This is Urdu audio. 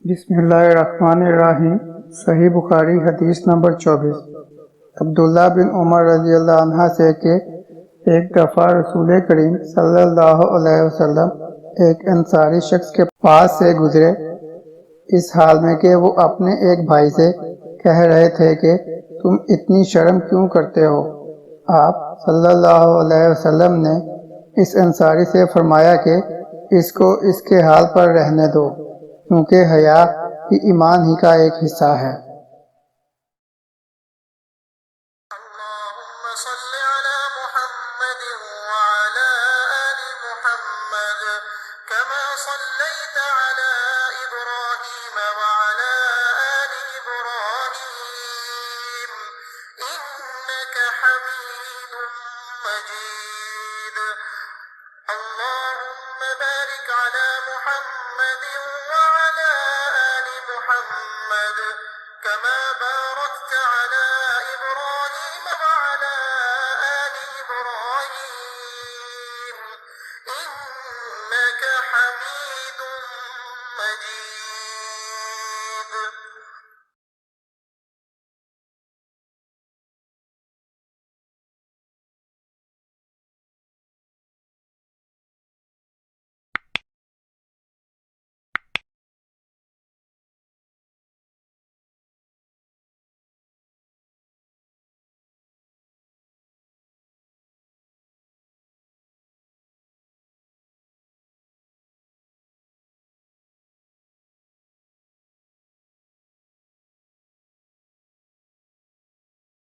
بسم اللہ الرحمن الرحیم۔ صحیح بخاری حدیث نمبر 24۔ عبداللہ بن عمر رضی اللہ عنہ سے کہ ایک دفعہ رسول کریم صلی اللہ علیہ وسلم ایک انصاری شخص کے پاس سے گزرے، اس حال میں کہ وہ اپنے ایک بھائی سے کہہ رہے تھے کہ تم اتنی شرم کیوں کرتے ہو؟ آپ صلی اللہ علیہ وسلم نے اس انصاری سے فرمایا کہ اس کو اس کے حال پر رہنے دو، کیونکہ حیا بھی ایمان ہی کا ایک حصہ ہے۔ اللهم صل على محمد وعلى آل محمد كما صليت على إبراهيم وعلى آل إبراهيم إنك حميد مجيد اللهم بارك على محمد وعلى آل محمد كما باركت على إبراهيم